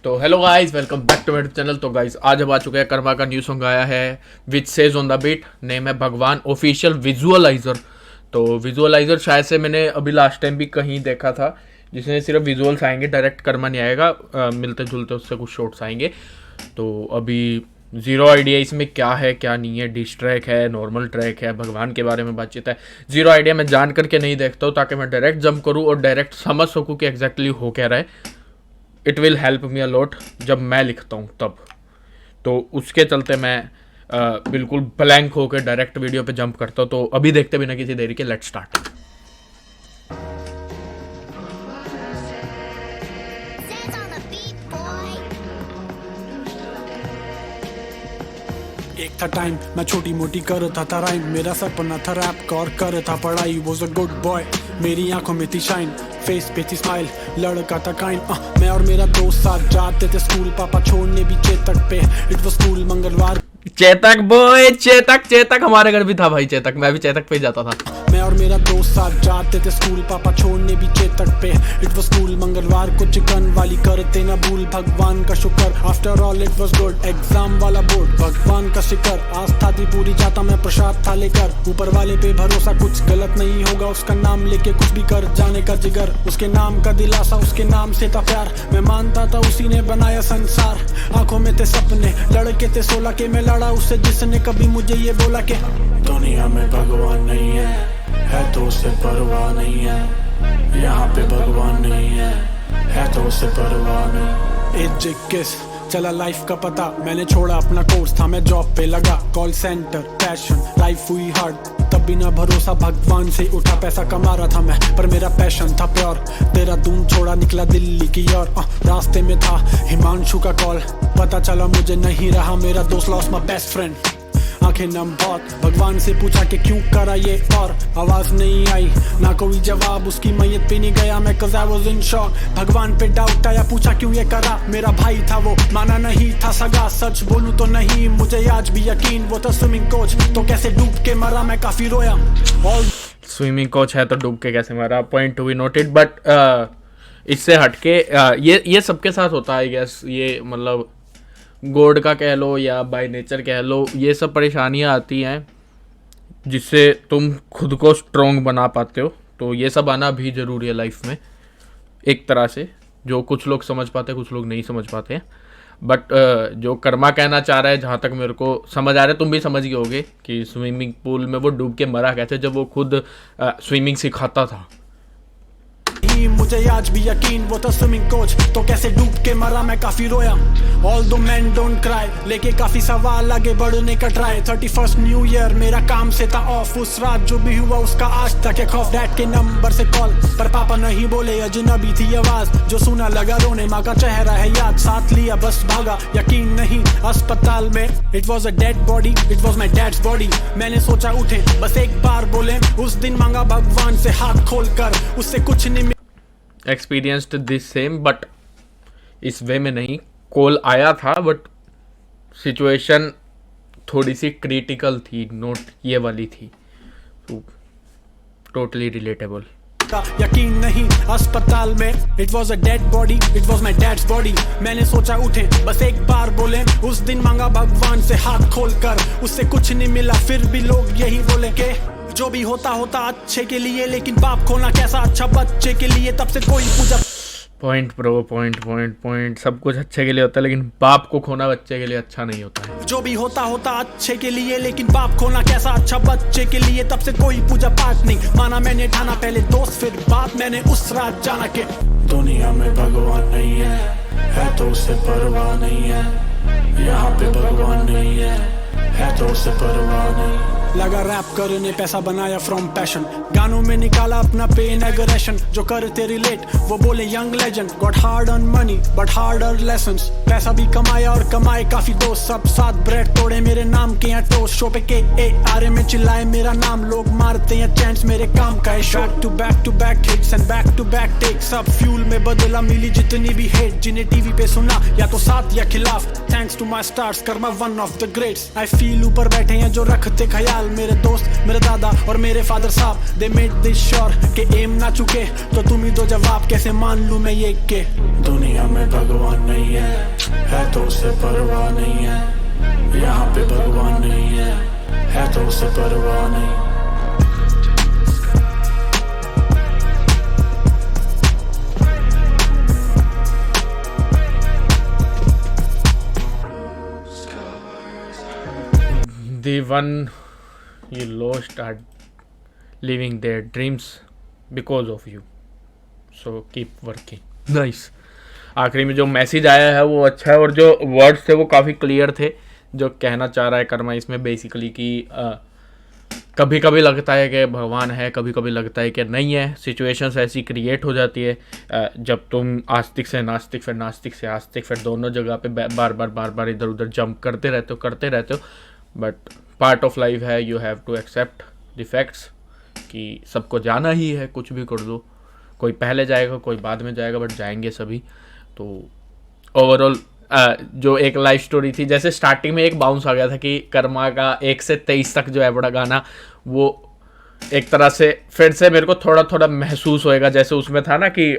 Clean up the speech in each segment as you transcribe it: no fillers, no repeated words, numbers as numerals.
तो hello guys, welcome back to my channel. तो guys आज अब आ चुका है कर्मा का न्यू सॉन्ग आया है which says on the beat. Name है भगवान ऑफिशियल विजुअलाइजर। तो विजुअलाइजर शायद से मैंने अभी लास्ट टाइम भी कहीं देखा था जिसमें सिर्फ विजुअल्स आएंगे, डायरेक्ट कर्मा नहीं आएगा। मिलते जुलते उससे कुछ शॉर्ट्स आएंगे। तो अभी जीरो आइडिया इसमें क्या है क्या नहीं है, डिस ट्रैक है, नॉर्मल ट्रैक है, भगवान के बारे में बातचीत है। जीरो आइडिया मैं जान करके नहीं देखता हूँ ताकि मैं डायरेक्ट जंप करूँ और डायरेक्ट समझ सकूँ कि एग्जैक्टली हो क्या रहा है। It will help me a lot जब मैं लिखता हूँ तब। तो उसके चलते मैं बिल्कुल ब्लैंक होकर डायरेक्ट वीडियो पे जंप करता हूँ। तो अभी देखते बिना किसी देरी के लेट्स स्टार्ट। एक था टाइम मैं छोटी मोटी करता था राइम, मेरा सपना था रैप का और करता पढ़ाई। वॉज अ गुड बॉय, मेरी आंखों में थी शाइन, फेस पे थी स्माइल, लड़का था काइंड। मैं और मेरा दोस्त साथ जाते थे स्कूल, पापा छोड़ने भी चेतक पे। इट वाज स्कूल मंगलवार। चेतक बॉय, चेतक हमारे घर भी था भाई चेतक, मैं भी चेतक पे ही जाता था। मैं और मेरा दोस्त साथ जाते थे स्कूल, पापा छोड़ने भी चेतक पे। इट वाज स्कूल मंगलवार को चिकन वाली करते ना भूल, भगवान का शुक्र। After all it was good, exam वाला बोर्ड भगवान का शिकर। आस्था थी पूरी, जाता मैं प्रसाद था लेकर, ऊपर वाले पे भरोसा कुछ गलत नहीं होगा। उसका नाम लेके कुछ भी कर जाने का जिगर, उसके नाम का दिलासा, उसके नाम से था प्यार। मैं मानता था उसी ने बनाया संसार। आंखों में थे सपने, लड़के थे 16 के, मैं लड़ा उससे जिसने कभी मुझे ये बोला कि दुनिया में भगवान नहीं है तो उससे परवाह नहीं है। यहाँ पे भगवान नहीं है तो उससे परवाह नहीं। एज 21 चला लाइफ का पता, मैंने छोड़ा अपना कोर्स था, मैं जॉब पे लगा। कॉल सेंटर पैशन, लाइफ हुई हार्ड, तब बिना भरोसा भगवान से उठा। पैसा कमा रहा था मैं पर मेरा पैशन था प्योर। तेरा दून छोड़ा निकला दिल्ली की ओर, रास्ते में था हिमांशु का कॉल। पता चला मुझे नहीं रहा मेरा दोस्त, लॉस्ट माय बेस्ट फ्रेंड। आंखें नम बहुत, भगवान से पूछा कि क्यों करा ये, और आवाज नहीं आई ना कोई जवाब। उसकी मैयत पे नहीं गया मैं, cause I was in shock। भगवान पे डाउट आया, पूछा क्यों ये करा। मेरा भाई था वो, माना नहीं था सगा। सच बोलूं तो नहीं मुझे आज भी यकीन, वो था स्विमिंग कोच तो कैसे डूब के मरा। मैं काफी रोया। ऑल स्विमिंग कोच है तो डूब के कैसे मरा, point to be noted. But इससे हटके ये सबके साथ होता है आई गेस। ये मतलब गॉड का कह लो या बाय नेचर कह लो, ये सब परेशानियां आती हैं जिससे तुम खुद को स्ट्रॉन्ग बना पाते हो। तो ये सब आना भी ज़रूरी है लाइफ में एक तरह से, जो कुछ लोग समझ पाते हैं कुछ लोग नहीं समझ पाते हैं। बट जो कर्मा कहना चाह रहा है, जहाँ तक मेरे को समझ आ रहा है, तुम भी समझ गए होगे कि स्विमिंग पूल में वो डूब के मरा कैसे जब वो खुद स्विमिंग सिखाता था। मुझे आज भी यकीन, वो था स्विमिंग कोच तो कैसे डूब के मरा। मैं काफी रोया। ऑल दो मैन डोंट क्राई, लेके काफी सवाल आगे बढ़ने का ट्राई। 31st न्यू ईयर मेरा काम से था ऑफ, उस रात जो भी हुआ उसका आज तक है खौफ। डैड के नंबर से कॉल पर पापा नहीं बोले, अजनबी थी आवाज जो सुना लगा रोने। माँ का चेहरा है याद, साथ लिया बस भागा, यकीन नहीं अस्पताल में। It was a dead body, it was my dad's body. मैंने सोचा उठे बस एक बार बोले, उस दिन मांगा भगवान से हाथ खोल कर, उससे कुछ नहीं। एक्सपीरियंस्ड दिस सेम बट इस वे में नहीं। कॉल आया था बट सिचुएशन थोड़ी सी क्रिटिकल थी, नोट ये वाली थी। तो टोटली रिलेटेबल। यकीन नहीं अस्पताल में, it was a dead body, it was my dad's body. मैंने सोचा उठे बस एक बार बोले, उस दिन मांगा भगवान से हाथ खोल कर, उससे कुछ नहीं मिला। फिर भी लोग यही बोले कि जो भी होता होता अच्छे के लिए, लेकिन बाप खोना कैसा अच्छा बच्चे के लिए। तब से कोई पूजा। Point bro, point. सब कुछ अच्छे के लिए होता है लेकिन बाप को खोना बच्चे के लिए अच्छा नहीं होता है। जो भी होता होता अच्छे के लिए, लेकिन बाप खोना कैसा अच्छा बच्चे के लिए। तब से कोई पूजा पाठ नहीं माना मैंने, ठाना पहले दोस्त फिर बाप। मैंने उस रात जाना के दुनिया में भगवान नहीं है तो उससे परवाह नहीं है। यहाँ पे भगवान नहीं है तो उससे परवाह नहीं। लगा रैप करने, पैसा बनाया फ्रॉम पैशन, गानों में निकाला अपना पेन एग्रेशन। जो करते रिलेट वो बोले young legend, got hard earn money but harder lessons. पैसा भी कमाया और कमाए काफी दोस्त, सब साथ ब्रेड तोड़े मेरे नाम के यहाँ टोस्ट। शो पे KARA में चिल्लाए मेरा नाम, लोग मारते हैं चैंट्स मेरे काम का है show. Back to back hits and back to back take, सब फ्यूल में बदला मिली जितनी भी हेट। जिन्हें टीवी पे सुना या तो साथ या खिलाफ, thanks to my stars, karma one of the greats. I feel ऊपर बैठे हैं जो रखते ख्याल, मेरे दोस्त मेरे दादा और मेरे फादर साहब। दे मेड दिस श्योर के एम ना चुके, तो तुम ही दो जवाब कैसे मान लूं मैं ये के दुनिया में भगवान नहीं है उसे परवाह नहीं है, यहाँ पे भगवान नहीं है तो उसे परवाह नहीं। The one you lost are living their dreams because of you, so keep working. Nice. आखिरी में जो मैसेज आया है वो अच्छा है, और जो वर्ड्स थे वो काफ़ी क्लियर थे। जो कहना चाह रहा है कर्मा इसमें बेसिकली कि कभी कभी लगता है कि भगवान है, कभी कभी लगता है कि नहीं है। सिचुएशंस ऐसी क्रिएट हो जाती है जब तुम आस्तिक से नास्तिक, फिर नास्तिक से आस्तिक, फिर दोनों जगह पे बार बार इधर उधर जंप करते रहते हो। बट पार्ट ऑफ लाइफ है, you have to accept the facts कि सबको जाना ही है, कुछ भी कर दो। कोई पहले जाएगा, कोई बाद में जाएगा, बट जाएंगे सभी। तो ओवरऑल जो एक लाइफ स्टोरी थी, जैसे स्टार्टिंग में एक बाउंस आ गया था कि कर्मा का 1 से 23 तक जो है बड़ा गाना, वो एक तरह से फिर से मेरे को थोड़ा थोड़ा महसूस होएगा। जैसे उसमें था ना कि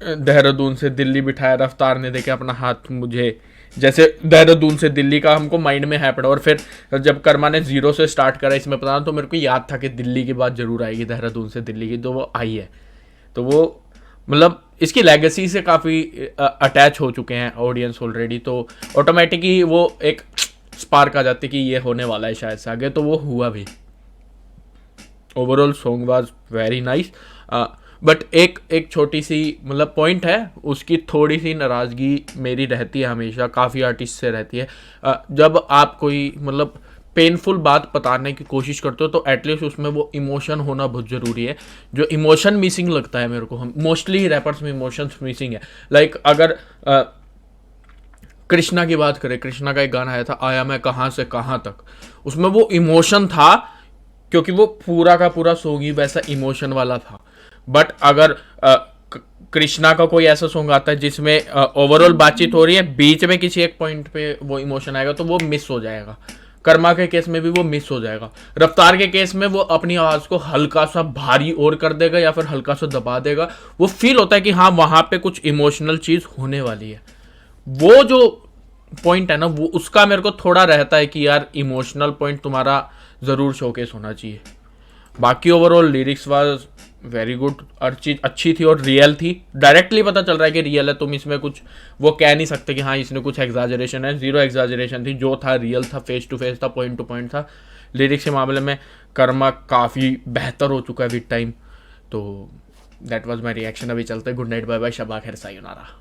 देहरादून से दिल्ली बिठाया रफ्तार ने, देखे अपना हाथ मुझे, जैसे देहरादून से दिल्ली का हमको माइंड में है पड़ा। और फिर जब कर्मा ने 0 से स्टार्ट करा इसमें पता, तो मेरे को याद था कि दिल्ली की बात जरूर आएगी, देहरादून से दिल्ली की, तो वो आई है। तो वो मतलब इसकी लेगेसी से काफ़ी अटैच हो चुके हैं ऑडियंस ऑलरेडी, तो ऑटोमेटिकली वो एक स्पार्क आ जाती कि ये होने वाला है शायद से आगे, तो वो हुआ भी। Overall song was very nice. But एक छोटी सी मतलब पॉइंट है, उसकी थोड़ी सी नाराज़गी मेरी रहती है हमेशा, काफ़ी आर्टिस्ट से रहती है। जब आप कोई मतलब पेनफुल बात बताने की कोशिश करते हो तो एटलीस्ट उसमें वो इमोशन होना बहुत ज़रूरी है। जो इमोशन मिसिंग लगता है मेरे को, हम मोस्टली रैपर्स में इमोशंस मिसिंग है। लाइक अगर कृष्णा की बात करें, कृष्णा का एक गाना आया था, आया मैं कहाँ से कहाँ तक, उसमें वो इमोशन था क्योंकि वो पूरा का पूरा सॉन्ग ही वैसा इमोशन वाला था। बट अगर कृष्णा का कोई ऐसा सॉन्ग आता है जिसमें ओवरऑल बातचीत हो रही है, बीच में किसी एक पॉइंट पे वो इमोशन आएगा तो वो मिस हो जाएगा। कर्मा के केस में भी वो मिस हो जाएगा। रफ्तार के केस में वो अपनी आवाज़ को हल्का सा भारी और कर देगा या फिर हल्का सा दबा देगा, वो फील होता है कि हाँ वहाँ पे कुछ इमोशनल चीज़ होने वाली है। वो जो पॉइंट है ना, वो उसका मेरे को थोड़ा रहता है कि यार इमोशनल पॉइंट तुम्हारा ज़रूर शोकेस होना चाहिए। बाकी overall lyrics was very good, हर चीज़ अच्छी थी और रियल थी। डायरेक्टली पता चल रहा है कि रियल है, तुम इसमें कुछ वो कह नहीं सकते कि हाँ इसने कुछ एग्जाजरेशन है। 0 एग्जाजरेशन थी, जो था रियल था, फेस टू फेस था, पॉइंट टू पॉइंट था। लिरिक्स के मामले में कर्मा काफ़ी बेहतर हो चुका है विद टाइम। तो दैट वाज माय रिएक्शन। अभी चलते, good night, bye bye, Shaba खैर, सायोनारा।